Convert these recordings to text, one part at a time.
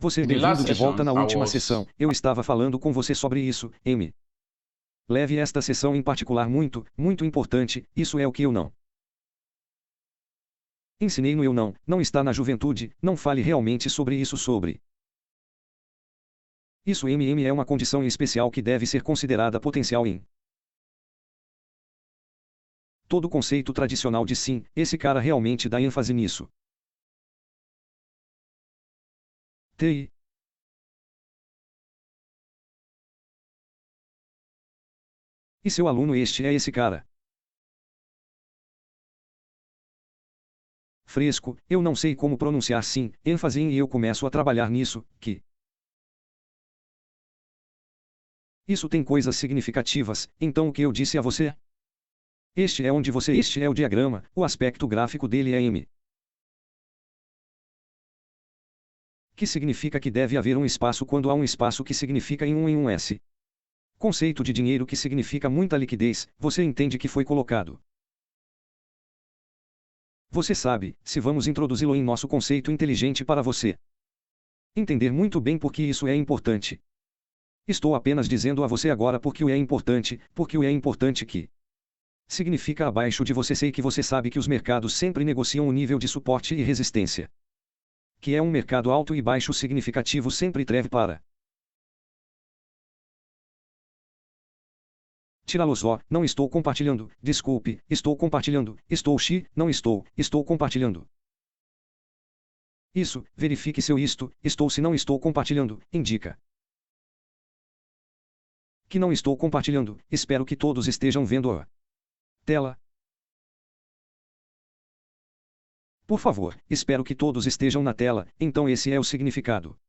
Você The last bem-vindo de volta session, na I última was sessão. Eu estava falando com você sobre isso, M. Leve esta sessão em particular muito, muito importante, isso é o que eu não ensinei no eu não está na juventude, não fale realmente sobre isso sobre. Isso é uma condição especial que deve ser considerada potencial em todo o conceito tradicional de sim, esse cara realmente dá ênfase nisso. TI. E seu aluno este é esse cara. Fresco, eu não sei como pronunciar sim, ênfase em e eu começo a trabalhar nisso, que isso tem coisas significativas, então o que eu disse a você? Este é este é o diagrama, o aspecto gráfico dele é M. Que significa que deve haver um espaço quando há um espaço que significa em um S. Conceito de dinheiro que significa muita liquidez, você entende que foi colocado. Você sabe, se vamos introduzi-lo em nosso conceito inteligente para você entender muito bem por que isso é importante. Estou apenas dizendo a você agora porque o é importante que significa abaixo de você sei que você sabe que os mercados sempre negociam o nível de suporte e resistência. Que é um mercado alto e baixo significativo sempre treve para tirá-los ó, não estou compartilhando, desculpe, estou compartilhando, não estou compartilhando. Isso, verifique seu estou se não estou compartilhando, indica que não estou compartilhando, espero que todos estejam vendo a tela. Por favor, espero que todos estejam na tela, então esse é o significado.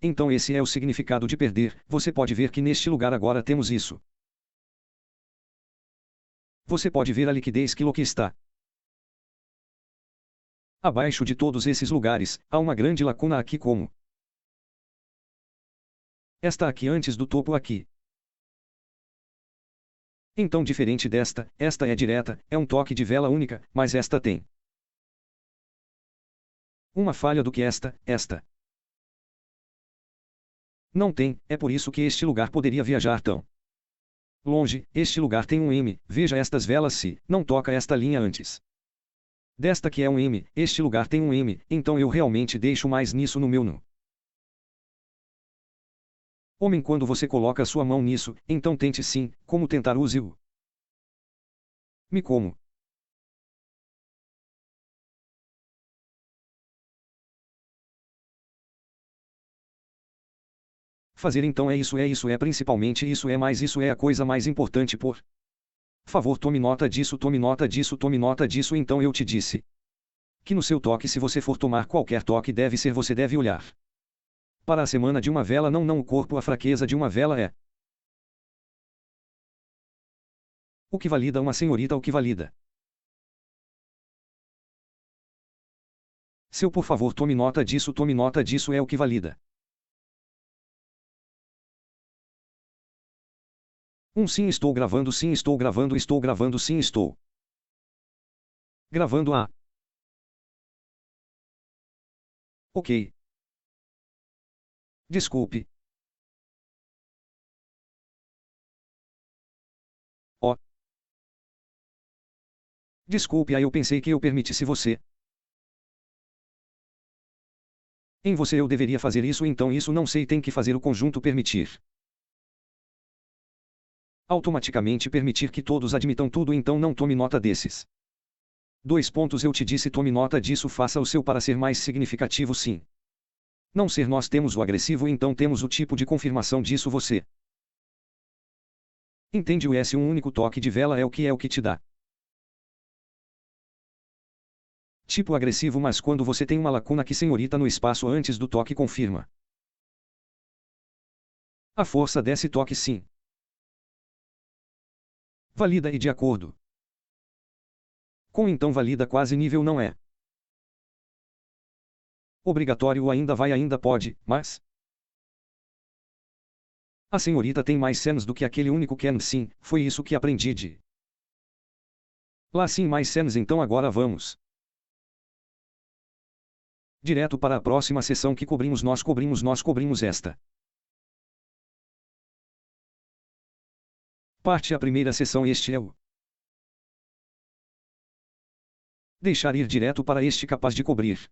Então esse é o significado de perder, você pode ver que neste lugar agora temos isso. Você pode ver a liquidez que está abaixo de todos esses lugares, há uma grande lacuna aqui como esta aqui antes do topo aqui. Então diferente desta, esta é direta, é um toque de vela única, mas esta tem uma falha do que esta. Não tem, é por isso que este lugar poderia viajar tão longe, este lugar tem um M, veja estas velas se não toca esta linha antes desta que é um M, este lugar tem um M, então eu realmente deixo mais nisso no meu no. Homem quando você coloca sua mão nisso, então tente sim, como tentar use-o. Me como. Fazer então isso é principalmente isso é mais isso é a coisa mais importante por favor tome nota disso então eu te disse que no seu toque se você for tomar qualquer toque deve ser você deve olhar para a semana de uma vela não o corpo a fraqueza de uma vela é o que valida uma senhorita o que valida. Seu por favor tome nota disso é o que valida. Sim estou gravando sim estou gravando a ok. Desculpe. Ó. Desculpe eu pensei que eu permitisse você. Em você eu deveria fazer isso então isso não sei tem que fazer o conjunto permitir. Automaticamente permitir que todos admitam tudo então não tome nota desses. 2 pontos eu te disse tome nota disso faça o seu para ser mais significativo sim. Não ser nós temos o agressivo então temos o tipo de confirmação disso você. Entende o S um único toque de vela é o que te dá. Tipo agressivo mas quando você tem uma lacuna que senhorita no espaço antes do toque confirma. A força desse toque sim. Valida e de acordo com então valida quase nível não é obrigatório ainda pode, mas a senhorita tem mais cenas do que aquele único Ken sim, foi isso que aprendi de Lá sim mais cenas então agora vamos direto para a próxima sessão que cobrimos esta parte a primeira sessão este é o deixar ir direto para este capaz de cobrir.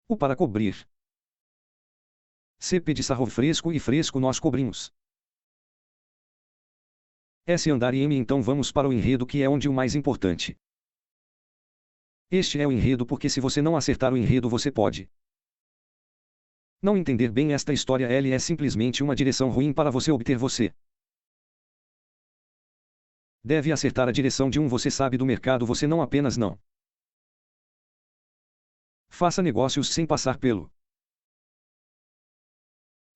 O para cobrir. CP de sarro fresco e fresco nós cobrimos. S andar e M então vamos para o enredo que é onde o mais importante. Este é o enredo porque se você não acertar o enredo você pode não entender bem esta história. L é simplesmente uma direção ruim para você obter você. Deve acertar a direção de você sabe do mercado você não apenas não. Faça negócios sem passar pelo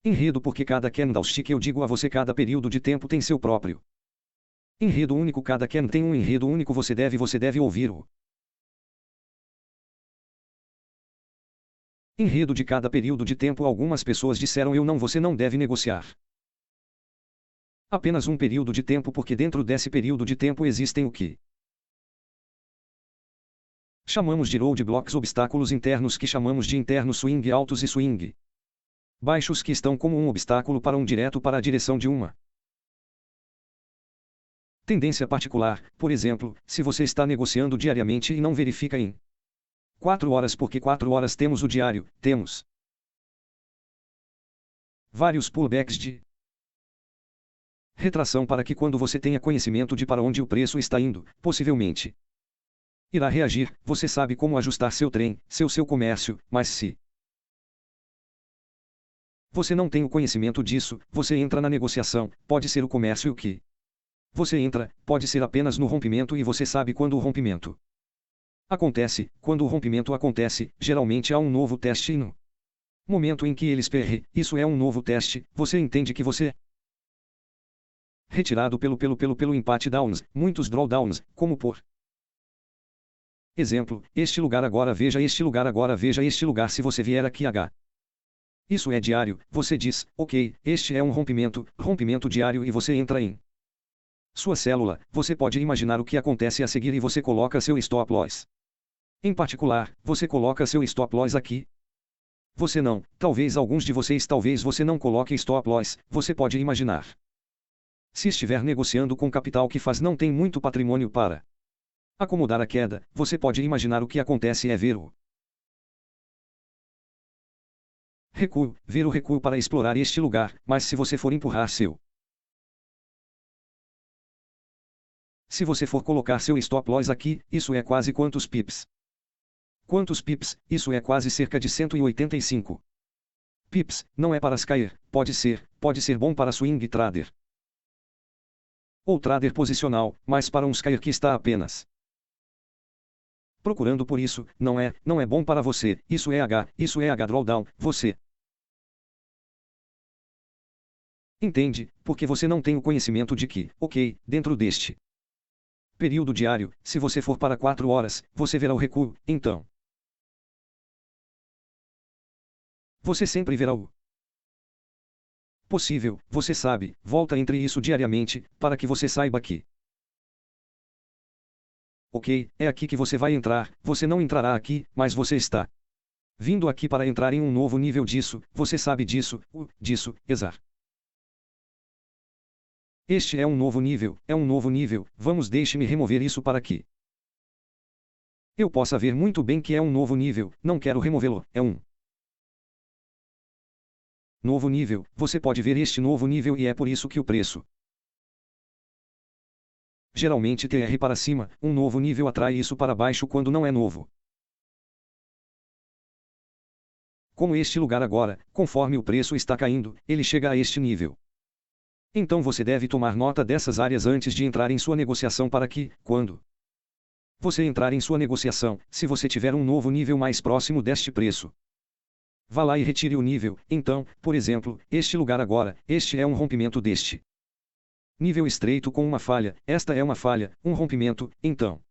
enredo porque cada candlestick eu digo a você cada período de tempo tem seu próprio enredo único cada candle tem um enredo único você deve ouvir-o. Enredo de cada período de tempo algumas pessoas disseram você não deve negociar. Apenas um período de tempo porque dentro desse período de tempo existem o que chamamos de roadblocks obstáculos internos que chamamos de internos swing altos e swing baixos que estão como um obstáculo para um direto para a direção de uma tendência particular. Por exemplo, se você está negociando diariamente e não verifica em 4 horas porque 4 horas temos o diário, temos vários pullbacks de retração para que quando você tenha conhecimento de para onde o preço está indo, possivelmente irá reagir, você sabe como ajustar seu trem, seu comércio, mas se você não tem o conhecimento disso, você entra na negociação, pode ser o comércio o que você entra, pode ser apenas no rompimento e você sabe quando o rompimento acontece. Quando o rompimento acontece, geralmente há um novo teste e no momento em que ele esperre, isso é um novo teste, você entende que você retirado pelo empate downs, muitos drawdowns, como por exemplo, este lugar agora veja este lugar agora veja este lugar se você vier aqui H. Isso é diário, você diz, ok, este é um rompimento diário e você entra em sua célula, você pode imaginar o que acontece a seguir e você coloca seu stop loss. Em particular, você coloca seu stop loss aqui. Você não, talvez alguns de vocês talvez você não coloque stop loss, você pode imaginar. Se estiver negociando com capital que faz não tem muito patrimônio para acomodar a queda, você pode imaginar o que acontece é ver o recuo para explorar este lugar, mas se você for empurrar se você for colocar seu stop loss aqui, isso é quase quantos pips? Quantos pips? Isso é quase cerca de 185 pips, não é para cair, pode ser bom para swing trader ou trader posicional, mas para um cair que está apenas procurando por isso, não é bom para você, isso é H drawdown, você entende, porque você não tem o conhecimento de que, ok, dentro deste período diário, se você for para 4 horas, você verá o recuo, então você sempre verá o possível, você sabe, volta entre isso diariamente, para que você saiba que ok, é aqui que você vai entrar, você não entrará aqui, mas você está vindo aqui para entrar em um novo nível disso, você sabe disso, exato. Este é um novo nível, vamos deixe-me remover isso para que eu possa ver muito bem que é um novo nível, não quero removê-lo, é um novo nível, você pode ver este novo nível e é por isso que o preço geralmente TR para cima, um novo nível atrai isso para baixo quando não é novo. Como este lugar agora, conforme o preço está caindo, ele chega a este nível. Então você deve tomar nota dessas áreas antes de entrar em sua negociação para que, quando você entrar em sua negociação, se você tiver um novo nível mais próximo deste preço, vá lá e retire o nível. Então, por exemplo, este lugar agora, este é um rompimento deste nível estreito com uma falha, esta é uma falha, um rompimento, então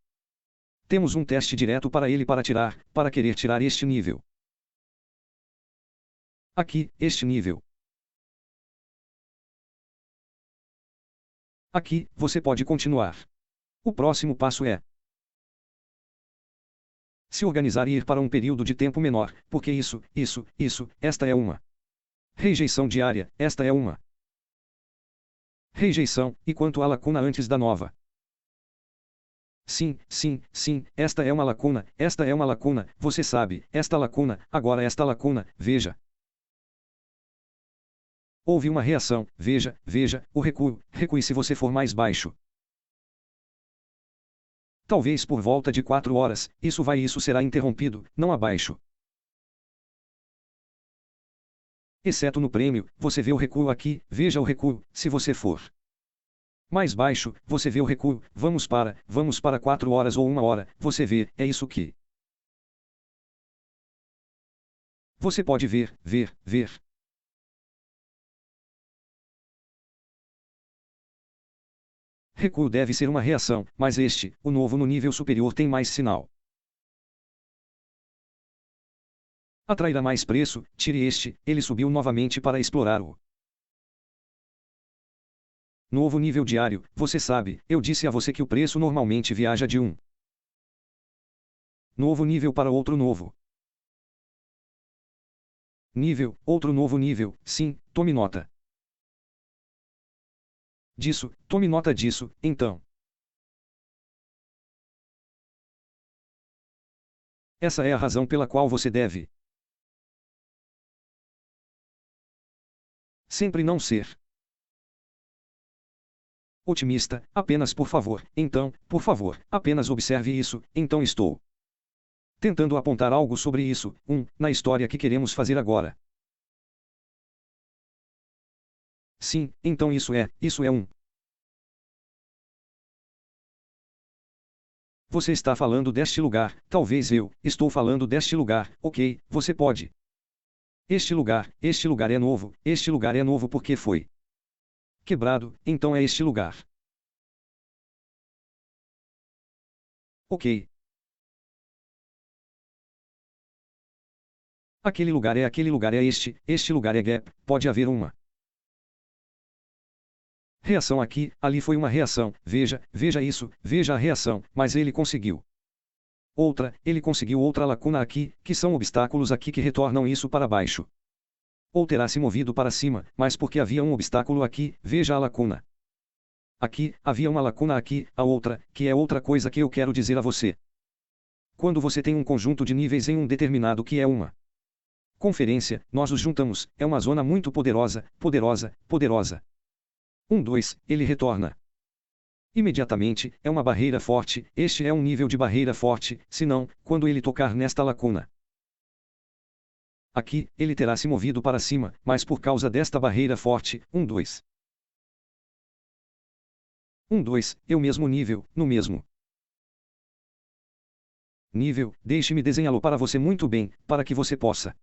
temos um teste direto para ele para querer tirar este nível. Aqui, este nível. Aqui, você pode continuar. O próximo passo é se organizar e ir para um período de tempo menor, porque esta é uma rejeição diária, esta é uma rejeição, e quanto à lacuna antes da nova? Sim, esta é uma lacuna, você sabe, esta lacuna, agora esta lacuna, veja. Houve uma reação, veja, o recue se você for mais baixo. Talvez por volta de 4 horas, isso será interrompido, não abaixo. Exceto no prêmio, você vê o recuo aqui, veja o recuo, se você for mais baixo, você vê o recuo, vamos para 4 horas ou 1 hora, você vê, é isso que você pode ver. Recuo deve ser uma reação, mas o novo no nível superior tem mais sinal. Atrairá mais preço, tire ele subiu novamente para explorar o novo nível diário, você sabe, eu disse a você que o preço normalmente viaja de um novo nível para outro novo nível, outro novo nível, sim, tome nota disso, então. Essa é a razão pela qual você deve sempre não ser otimista, apenas por favor, apenas observe isso, então estou tentando apontar algo sobre isso, na história que queremos fazer agora. Sim, então isso é um. Você está falando deste lugar, talvez eu estou falando deste lugar, ok, você pode. Este lugar é novo porque foi quebrado, então é este lugar. Ok. Aquele lugar é este lugar é gap, pode haver uma reação aqui, ali foi uma reação, veja isso, veja a reação, mas ele conseguiu outra lacuna aqui, que são obstáculos aqui que retornam isso para baixo. Ou terá se movido para cima, mas porque havia um obstáculo aqui, veja a lacuna. Aqui, havia uma lacuna aqui, a outra, que é outra coisa que eu quero dizer a você. Quando você tem um conjunto de níveis em um determinado que é uma conferência, nós os juntamos, é uma zona muito poderosa. 2, ele retorna. Imediatamente, é uma barreira forte, este é um nível de barreira forte, senão, quando ele tocar nesta lacuna. Aqui, ele terá se movido para cima, mas por causa desta barreira forte, 2. 2, eu mesmo nível, no mesmo nível, deixe-me desenhá-lo para você muito bem, para que você possa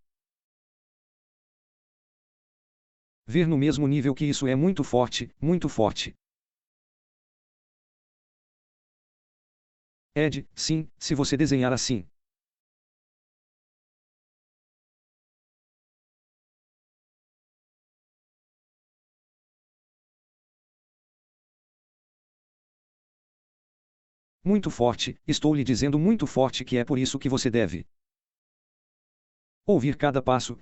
ver no mesmo nível que isso é muito forte. Ed, sim, se você desenhar assim. Muito forte, estou lhe dizendo muito forte que é por isso que você deve ouvir cada passo.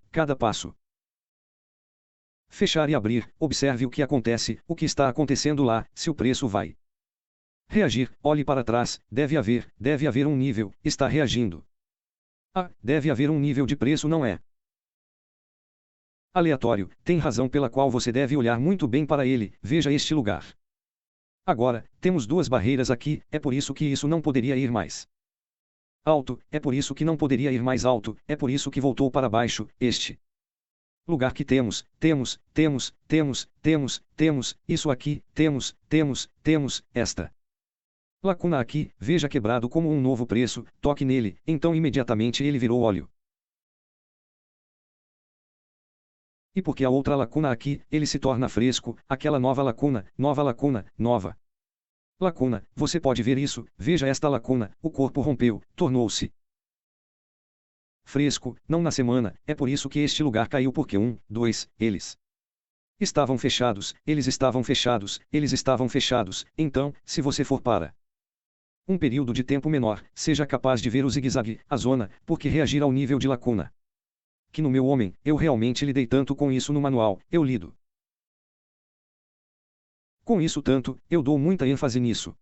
Fechar e abrir, observe o que acontece, o que está acontecendo lá, se o preço vai reagir, olhe para trás, deve haver um nível, está reagindo. Deve haver um nível de preço, não é aleatório, tem razão pela qual você deve olhar muito bem para ele, veja este lugar. Agora, temos duas barreiras aqui, é por isso que isso não poderia ir mais alto, é por isso que não poderia ir mais alto, é por isso que voltou para baixo, este lugar que temos, isso aqui, temos, esta lacuna aqui, veja quebrado como um novo preço, toque nele, então imediatamente ele virou óleo. E porque a outra lacuna aqui, ele se torna fresco, aquela nova lacuna, você pode ver isso, veja esta lacuna, o corpo rompeu, tornou-se fresco, não na semana, é por isso que este lugar caiu porque 2, eles Estavam fechados, eles estavam fechados, eles estavam fechados. Então, se você for para um período de tempo menor, seja capaz de ver o zigue-zague, a zona, porque reagir ao nível de lacuna. Que no meu homem, eu realmente lidei tanto com isso no manual, eu lido com isso tanto, eu dou muita ênfase nisso.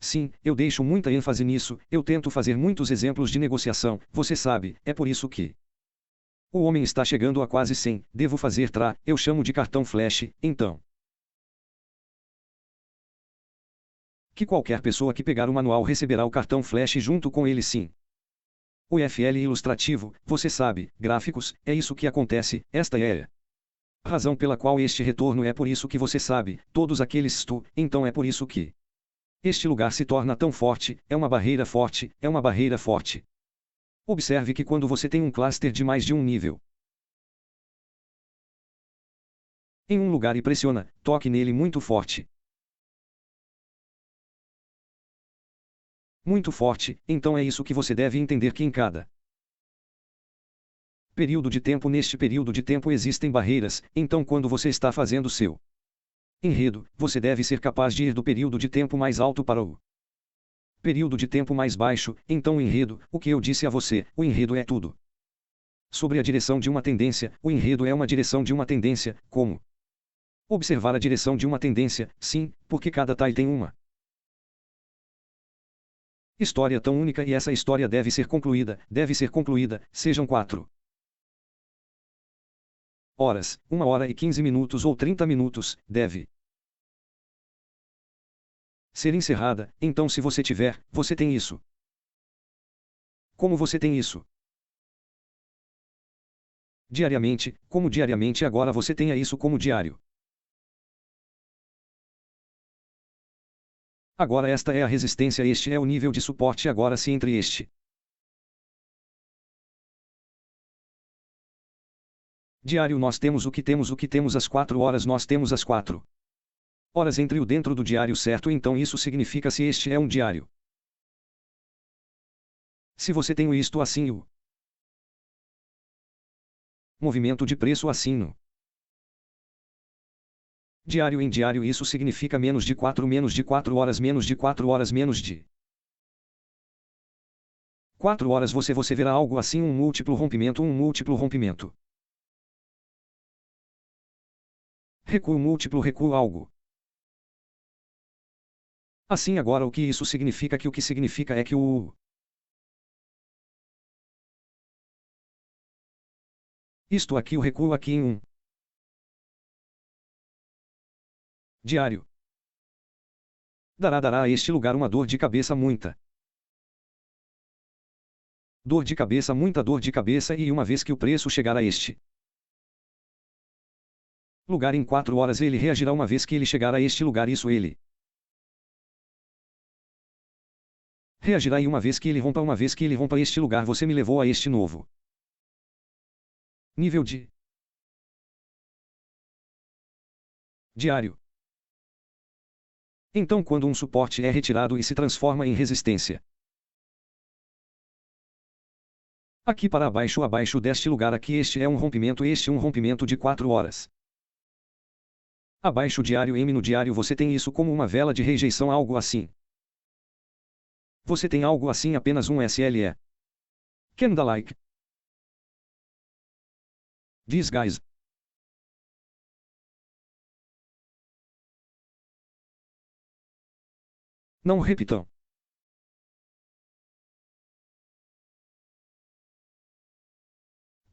Sim, eu deixo muita ênfase nisso, eu tento fazer muitos exemplos de negociação, você sabe, é por isso que o homem está chegando a quase 100, devo fazer eu chamo de cartão flash, então. Que qualquer pessoa que pegar o manual receberá o cartão flash junto com ele sim. O IFL ilustrativo, você sabe, gráficos, é isso que acontece, esta é a razão pela qual este retorno é por isso que você sabe, todos aqueles então é por isso que este lugar se torna tão forte, é uma barreira forte, é uma barreira forte. Observe que quando você tem um cluster de mais de um nível em um lugar e pressiona, toque nele muito forte. Muito forte, então é isso que você deve entender que em cada período de tempo neste período de tempo existem barreiras, então quando você está fazendo seu enredo, você deve ser capaz de ir do período de tempo mais alto para o período de tempo mais baixo, então o enredo, o que eu disse a você, o enredo é tudo. Sobre a direção de uma tendência, o enredo é uma direção de uma tendência, como observar a direção de uma tendência, sim, porque cada TAI tem uma história tão única e essa história deve ser concluída, sejam 4 horas, 1 hora e 15 minutos ou 30 minutos, deve ser encerrada, então se você tiver, você tem isso. Como você tem isso? Diariamente, como diariamente agora você tenha isso como diário. Agora esta é a resistência, este é o nível de suporte agora se entre este diário nós temos o que temos às 4 horas nós temos às 4 horas entre o dentro do diário certo então isso significa se este é um diário. Se você tem isto assim o movimento de preço assim no diário em diário isso significa menos de 4 horas menos de 4 horas menos de 4 horas você verá algo assim um múltiplo rompimento. Recuo algo. Assim agora o que isso significa que o que significa é que isto aqui o recuo aqui em um diário dará a este lugar uma dor de cabeça muita. Muita dor de cabeça e uma vez que o preço chegar a este lugar em 4 horas ele reagirá uma vez que ele chegar a este lugar isso ele reagirá e uma vez que ele rompa este lugar você me levou a este novo nível de diário. Então quando um suporte é retirado e se transforma em resistência aqui para abaixo deste lugar aqui este é um rompimento de 4 horas. Abaixo diário M no diário você tem isso como uma vela de rejeição algo assim. Você tem algo assim apenas um SLE. Kinda like these guys. Não repitam.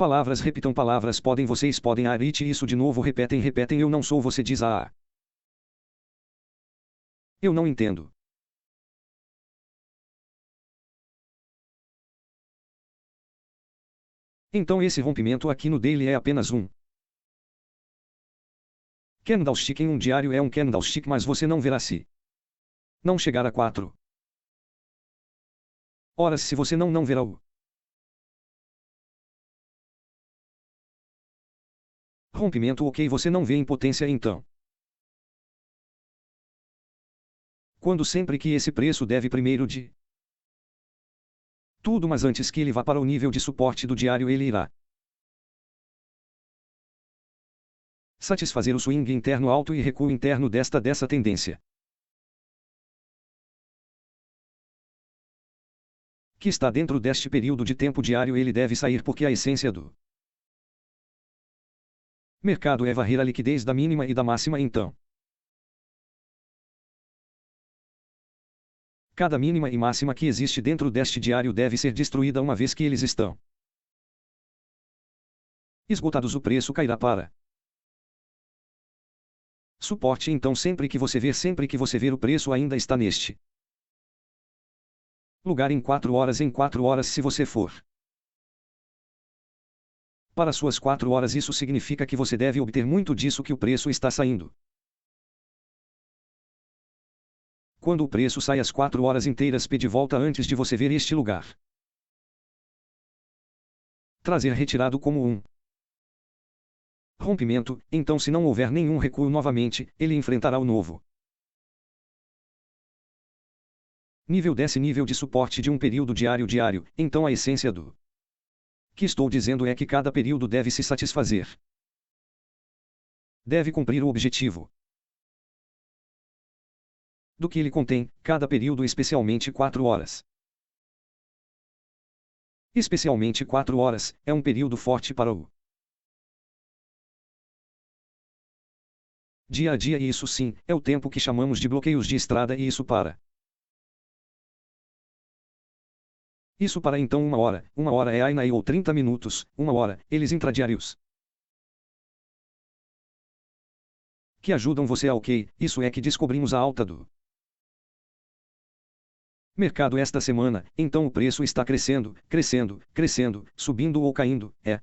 Palavras repitam palavras vocês podem arite isso de novo repetem eu não sou você diz eu não entendo. Então esse rompimento aqui no daily é apenas um candlestick em um diário é um candlestick mas você não verá se não chegar a 4 horas se você não verá o rompimento ok você não vê impotência então. Quando sempre que esse preço deve primeiro de tudo mas antes que ele vá para o nível de suporte do diário ele irá Satisfazer o swing interno alto e recuo interno dessa tendência. Que está dentro deste período de tempo diário, ele deve sair porque a essência do mercado é varrer a liquidez da mínima e da máxima. Então, cada mínima e máxima que existe dentro deste diário deve ser destruída uma vez que eles estão esgotados. O preço cairá para suporte. Então sempre que você ver o preço ainda está neste lugar em 4 horas se você for para suas 4 horas, isso significa que você deve obter muito disso que o preço está saindo. Quando o preço sai às 4 horas inteiras, pede volta antes de você ver este lugar. Trazer retirado como um rompimento. Então, se não houver nenhum recuo novamente, ele enfrentará o novo nível desse nível de suporte de um período diário. Então a essência do que estou dizendo é que cada período deve se satisfazer. Deve cumprir o objetivo do que ele contém, cada período, especialmente 4 horas. Especialmente 4 horas, é um período forte para o dia a dia, e isso sim, é o tempo que chamamos de bloqueios de estrada, e isso para então 1 hora é AINA ou 30 minutos, 1 hora, eles intradiários que ajudam você a isso é que descobrimos a alta do mercado esta semana. Então o preço está crescendo, subindo ou caindo, é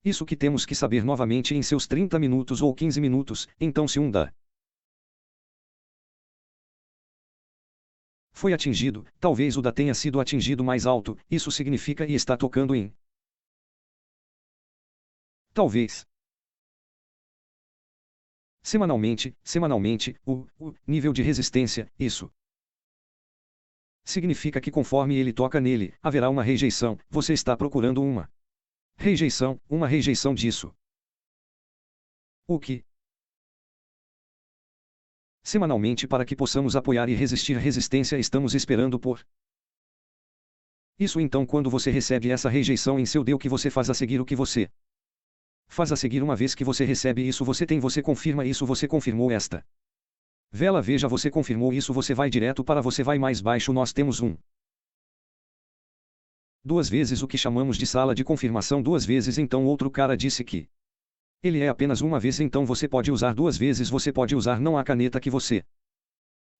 isso que temos que saber novamente em seus 30 minutos ou 15 minutos, então se um da foi atingido, talvez o da tenha sido atingido mais alto, isso significa e está tocando em talvez semanalmente, o nível de resistência. Isso significa que conforme ele toca nele, haverá uma rejeição. Você está procurando uma rejeição disso. O que semanalmente, para que possamos apoiar e resistir à resistência, estamos esperando por isso. Então quando você recebe essa rejeição em seu D, o que você faz a seguir? O que você faz a seguir? Uma vez que você recebe isso, você confirma isso, você confirmou esta vela, veja, você confirmou isso, você vai direto para você vai mais baixo. Nós temos 2 vezes o que chamamos de sala de confirmação, 2 vezes. Então outro cara disse que ele é apenas uma vez, então você pode usar 2 vezes, você pode usar não a caneta que você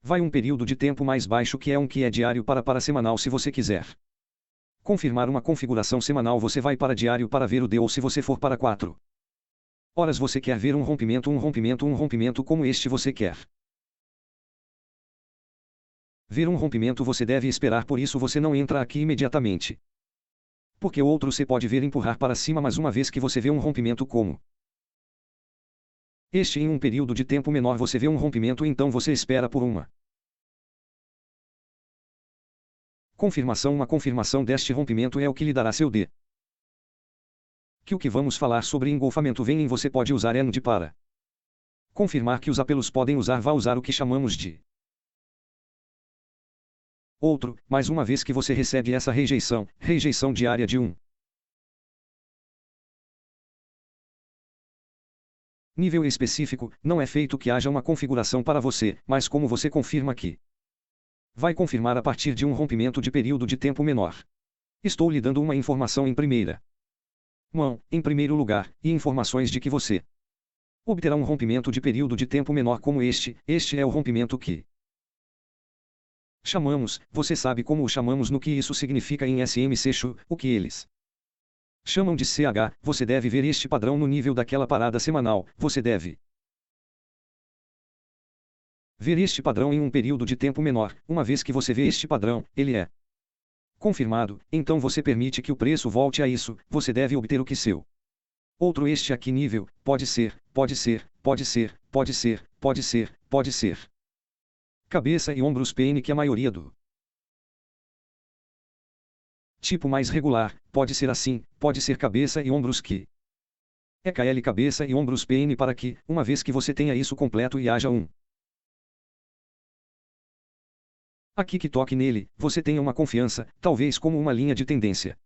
vai um período de tempo mais baixo que é diário para semanal. Se você quiser confirmar uma configuração semanal, você vai para diário para ver o D, ou se você for para 4 horas, você quer ver um rompimento como este, você quer ver um rompimento, você deve esperar, por isso você não entra aqui imediatamente. Porque o outro você pode ver empurrar para cima, mas uma vez que você vê um rompimento como este em um período de tempo menor, você vê um rompimento, então você espera por uma confirmação. Uma confirmação deste rompimento é o que lhe dará seu D. Que o que vamos falar sobre engolfamento vem em você pode usar END para confirmar que os apelos podem usar, vá usar o que chamamos de outro, mas uma vez que você recebe essa rejeição diária de um nível específico, não é feito que haja uma configuração para você, mas como você confirma que vai confirmar a partir de um rompimento de período de tempo menor. Estou lhe dando uma informação em primeira mão, em primeiro lugar, e informações de que você obterá um rompimento de período de tempo menor como este é o rompimento que chamamos, você sabe como o chamamos, no que isso significa em SMC, o que eles chamam de CH, você deve ver este padrão no nível daquela parada semanal, você deve ver este padrão em um período de tempo menor. Uma vez que você vê este padrão, ele é confirmado, então você permite que o preço volte a isso, você deve obter o que seu outro este aqui nível, pode ser cabeça e ombros PN, que a maioria do tipo mais regular, pode ser assim, pode ser cabeça e ombros que EKL cabeça e ombros PN para que, uma vez que você tenha isso completo e haja um aqui que toque nele, você tenha uma confiança, talvez como uma linha de tendência.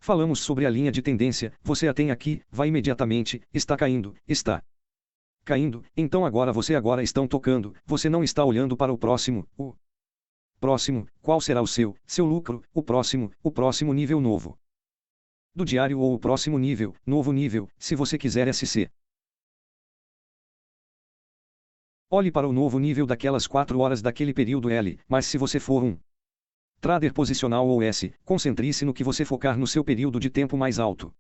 Falamos sobre a linha de tendência, você a tem aqui, vai imediatamente, está caindo, está caindo, então agora você agora estão tocando, você não está olhando para o próximo, qual será o seu lucro, o próximo nível novo do diário ou o próximo nível, novo nível, se você quiser SC. Olhe para o novo nível daquelas 4 horas daquele período L, mas se você for um trader posicional ou S, concentre-se no que você focar no seu período de tempo mais alto.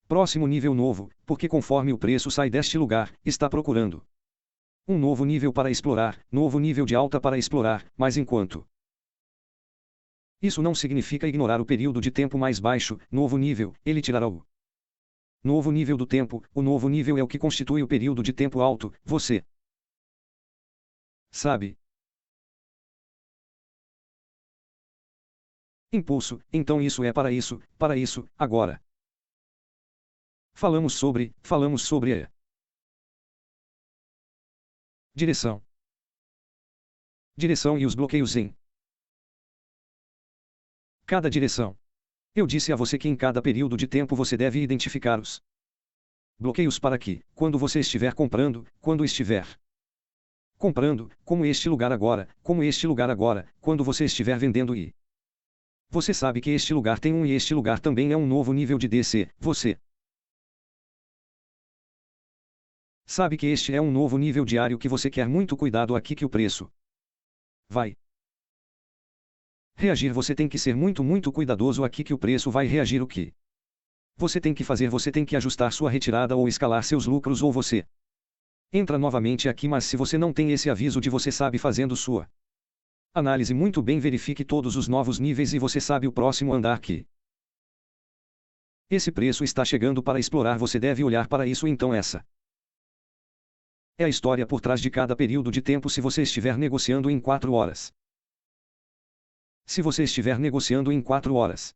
Próximo nível novo, porque conforme o preço sai deste lugar, está procurando um novo nível para explorar, novo nível de alta para explorar, mas enquanto isso não significa ignorar o período de tempo mais baixo, novo nível, ele tirará o novo nível do tempo, o novo nível é o que constitui o período de tempo alto, você sabe. Impulso, então isso é para isso, agora. Falamos sobre a direção. Direção e os bloqueios em cada direção. Eu disse a você que em cada período de tempo você deve identificar os bloqueios para que, quando você estiver comprando, como este lugar agora, quando você estiver vendendo e você sabe que este lugar tem um e este lugar também é um novo nível de DC, você sabe que este é um novo nível diário que você quer muito cuidado aqui que o preço vai reagir, você tem que ser muito cuidadoso aqui que o preço vai reagir o que você tem que fazer, você tem que ajustar sua retirada ou escalar seus lucros ou você entra novamente aqui, mas se você não tem esse aviso de você sabe fazendo sua análise muito bem, verifique todos os novos níveis e você sabe o próximo andar que esse preço está chegando para explorar, você deve olhar para isso, então essa é a história por trás de cada período de tempo se você estiver negociando em 4 horas. Se você estiver negociando em 4 horas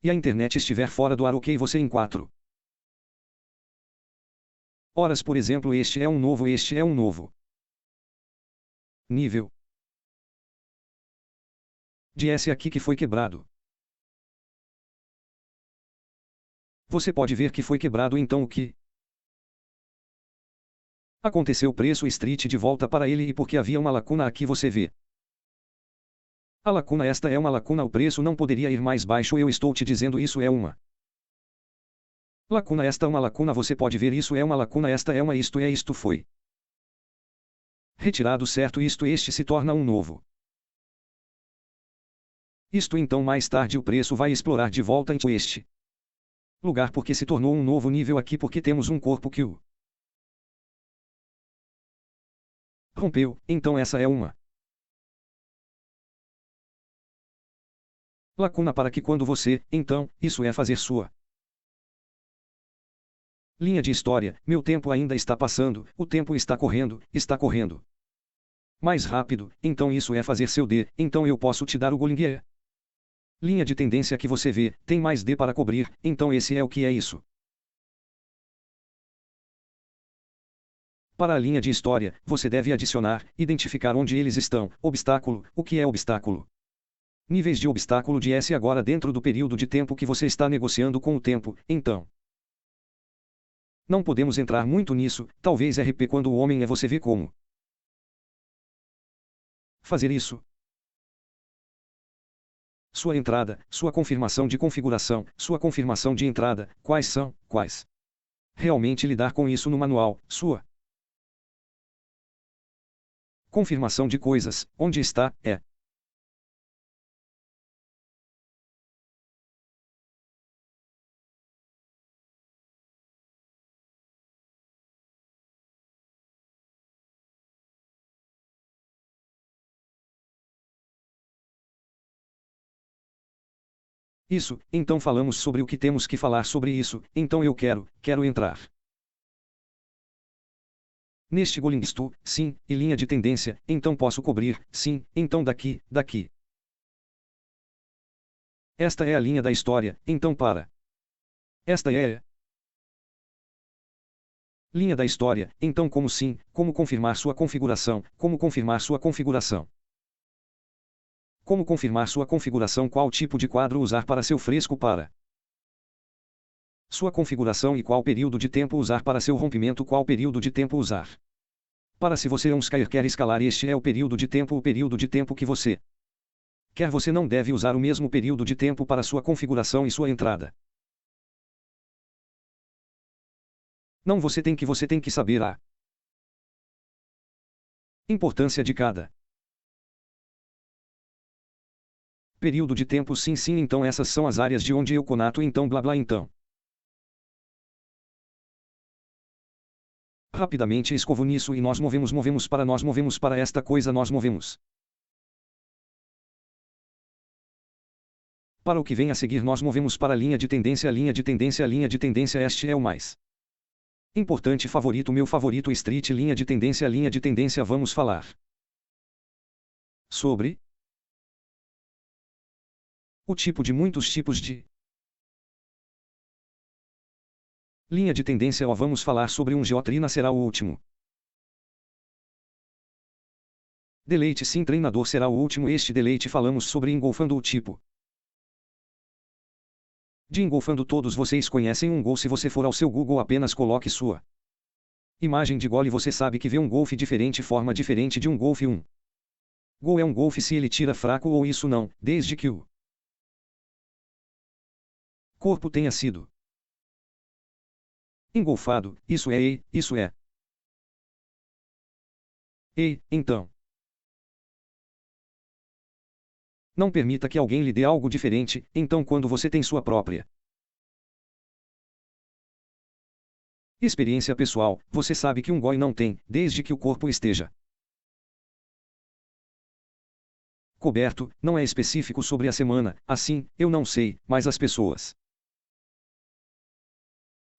e a internet estiver fora do ar, ok, você em 4 horas, por exemplo, este é um novo nível de S aqui que foi quebrado. Você pode ver que foi quebrado, então o que aconteceu? Preço street de volta para ele, e porque havia uma lacuna aqui, você vê a lacuna, esta é uma lacuna, o preço não poderia ir mais baixo, eu estou te dizendo, isso é uma lacuna, esta é uma lacuna, você pode ver, isso é uma lacuna, esta é uma, isto foi retirado, certo, este se torna um novo então mais tarde o preço vai explorar de volta em este lugar porque se tornou um novo nível aqui, porque temos um corpo que o rompeu, então essa é uma lacuna para que quando você, então, isso é fazer sua linha de história, meu tempo ainda está passando, o tempo está correndo mais rápido, então isso é fazer seu D, então eu posso te dar o Bollinger. Linha de tendência que você vê, tem mais D para cobrir, então esse é o que é isso. Para a linha de história, você deve adicionar, identificar onde eles estão, obstáculo, o que é obstáculo? Níveis de obstáculo de S agora dentro do período de tempo que você está negociando com o tempo, então. Não podemos entrar muito nisso, talvez RP quando o homem é, você vê como fazer isso. Sua entrada, sua confirmação de configuração, sua confirmação de entrada, quais? Realmente lidar com isso no manual, sua confirmação de coisas, onde está, é. Isso, então falamos sobre o que temos que falar sobre isso, então eu quero entrar neste Golden Stu, sim, e linha de tendência, então posso cobrir, sim, então daqui. Esta é a linha da história, então para. Esta é Linha da história, então como sim, como confirmar sua configuração, como confirmar sua configuração. Como confirmar sua configuração, qual tipo de quadro usar para seu fresco para sua configuração e qual período de tempo usar para seu rompimento, qual período de tempo usar. Para se você quer escalar, este é o período de tempo que você quer. Você não deve usar o mesmo período de tempo para sua configuração e sua entrada. Não, você tem que saber a importância de cada período de tempo. Sim, sim, então essas são as áreas de onde eu conato, então blá blá então. Rapidamente escovo nisso e nós movemos para esta coisa, nós movemos para o que vem a seguir, nós movemos para a linha de tendência, este é o mais importante favorito, meu favorito street, linha de tendência, vamos falar sobre o tipo de muitos tipos de linha de tendência. Vamos falar sobre um geotrina, será o último. Deleite, sim, treinador, será o último. Este deleite falamos sobre engolfando o tipo de engolfando. Todos vocês conhecem um gol. Se você for ao seu Google, apenas coloque sua imagem de gol e você sabe que vê um golfe diferente, forma diferente de um golfe. Um gol é um golfe se ele tira fraco ou isso não, desde que o corpo tenha sido engolfado, isso é isso é. Então, não permita que alguém lhe dê algo diferente. Então, quando você tem sua própria experiência pessoal, você sabe que um goi não tem, desde que o corpo esteja coberto. Não é específico sobre a semana, assim, eu não sei, mas as pessoas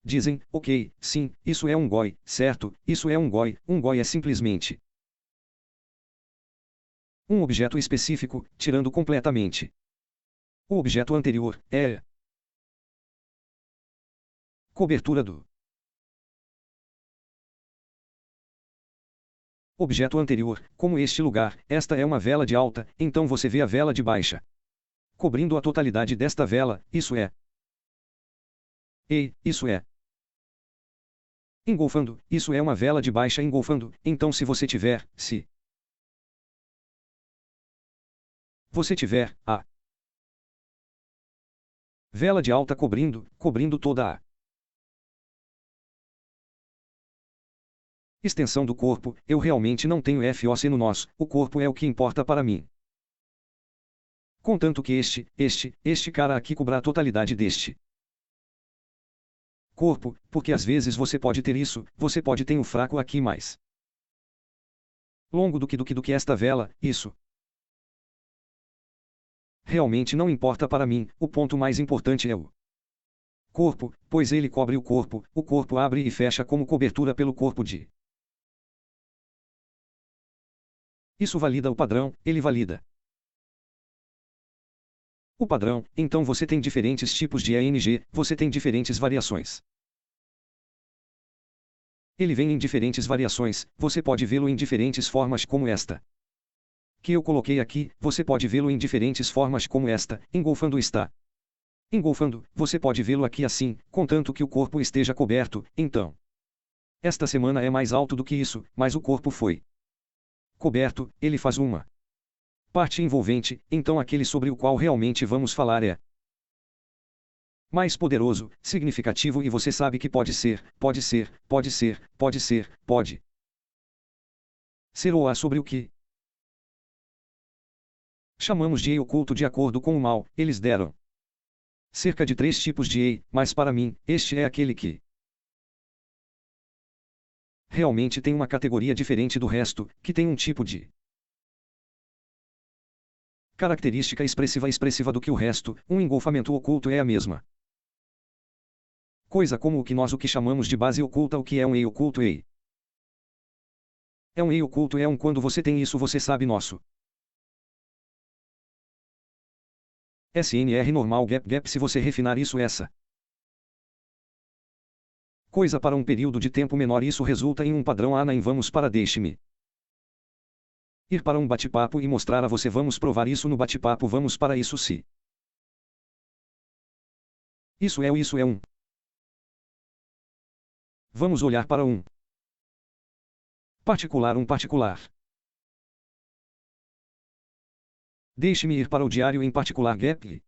dizem, ok, sim, isso é um goi, certo, isso é um goi é simplesmente um objeto específico, tirando completamente o objeto anterior, é cobertura do objeto anterior. Como este lugar, esta é uma vela de alta, então você vê a vela de baixa cobrindo a totalidade desta vela, isso é isso é engolfando, isso é uma vela de baixa engolfando. Então se você tiver a vela de alta cobrindo toda a extensão do corpo, eu realmente não tenho FOC no nosso, o corpo é o que importa para mim. Contanto que este cara aqui cubra a totalidade deste corpo, porque às vezes você pode ter isso, você pode ter um fraco aqui mais longo do que esta vela, isso realmente não importa para mim. O ponto mais importante é o corpo, pois ele cobre o corpo abre e fecha como cobertura pelo corpo de. Isso valida o padrão, ele valida o padrão. Então você tem diferentes tipos de ENG, você tem diferentes variações. Ele vem em diferentes variações, você pode vê-lo em diferentes formas como esta que eu coloquei aqui, você pode vê-lo em diferentes formas como esta, engolfando está. Engolfando, você pode vê-lo aqui assim, contanto que o corpo esteja coberto. Então, esta semana é mais alto do que isso, mas o corpo foi coberto, ele faz uma parte envolvente. Então aquele sobre o qual realmente vamos falar é mais poderoso, significativo e você sabe que pode ser ou a sobre o que chamamos de oculto de acordo com o mal. Eles deram cerca de 3 tipos de mas para mim, este é aquele que realmente tem uma categoria diferente do resto, que tem um tipo de característica expressiva do que o resto. Um engolfamento oculto é a mesma coisa como o que chamamos de base oculta. O que é um oculto? É um oculto é um quando você tem isso você sabe nosso SNR normal gap se você refinar isso essa Coisa para um período de tempo menor, isso resulta em um padrão ANA. Vamos para deixe-me ir para um bate-papo e mostrar a você. Vamos provar isso no bate-papo. Vamos para isso se isso é um. Vamos olhar para um particular. Deixe-me ir para o diário em particular gap.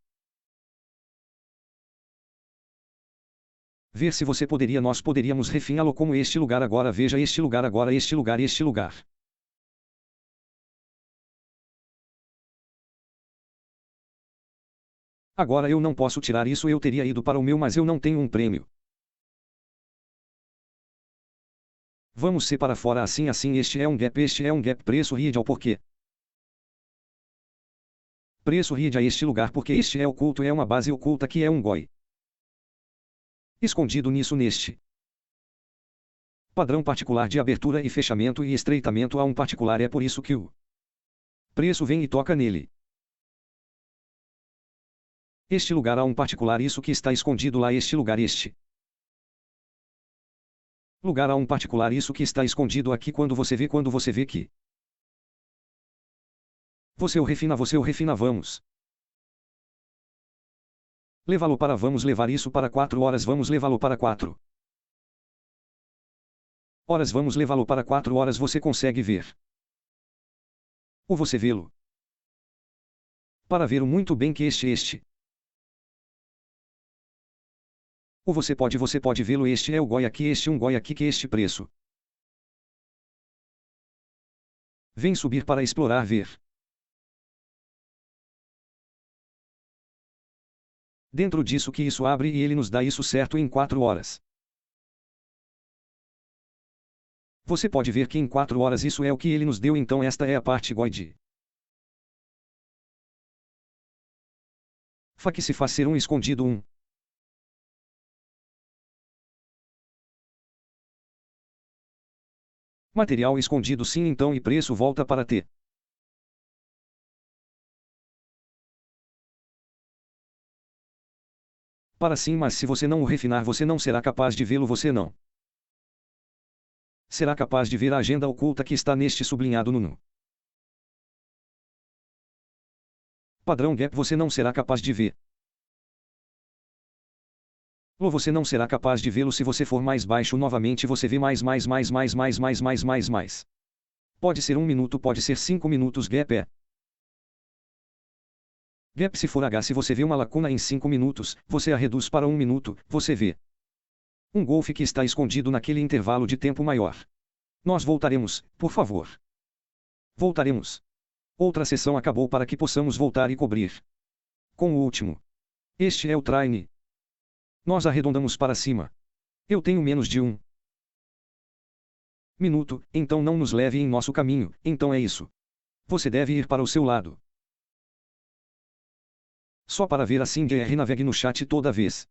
Ver se você poderia. Nós poderíamos refiná-lo como este lugar agora. Veja este lugar agora, este lugar e este lugar. Agora eu não posso tirar isso. Eu teria ido para o meu, mas eu não tenho um prêmio. Vamos ser para fora assim. Este é um gap. Preço ride ao porquê. Preço ride a este lugar porque este é oculto. É uma base oculta que é um GOI. Escondido neste padrão particular de abertura e fechamento e estreitamento a um particular. É por isso que o preço vem e toca nele. Este lugar há um particular, isso que está escondido lá. Este lugar, este lugar há um particular, isso que está escondido aqui. Quando você vê que você o refina, vamos levá-lo para. Vamos levar isso para 4 horas. Vamos levá-lo para 4 horas. Vamos levá-lo para 4 horas. Você consegue ver? Ou você vê-lo? Para ver muito bem que este. Ou você pode vê-lo. Este é o GOI aqui, este um GOI aqui que este preço vem subir para explorar, ver. Dentro disso que isso abre e ele nos dá isso certo em 4 horas. Você pode ver que em 4 horas isso é o que ele nos deu. Então esta é a parte GOI de Fá que se faz ser um escondido material escondido sim. Então e preço volta para T. Para sim, mas se você não o refinar você não será capaz de vê-lo. Você não será capaz de ver a agenda oculta que está neste sublinhado no padrão gap. Você não será capaz de ver. Ou você não será capaz de vê-lo se você for mais baixo. Novamente você vê mais. Pode ser 1 minuto, pode ser 5 minutos. Gap é gap se for H. Se você vê uma lacuna em 5 minutos, você a reduz para 1 minuto. Você vê um golfe que está escondido naquele intervalo de tempo maior. Nós voltaremos, por favor. Voltaremos. Outra sessão acabou para que possamos voltar e cobrir com o último. Este é o traine. Nós arredondamos para cima. Eu tenho menos de 1 minuto, então não nos leve em nosso caminho. Então é isso. Você deve ir para o seu lado. Só para ver assim. GR navegue no chat toda vez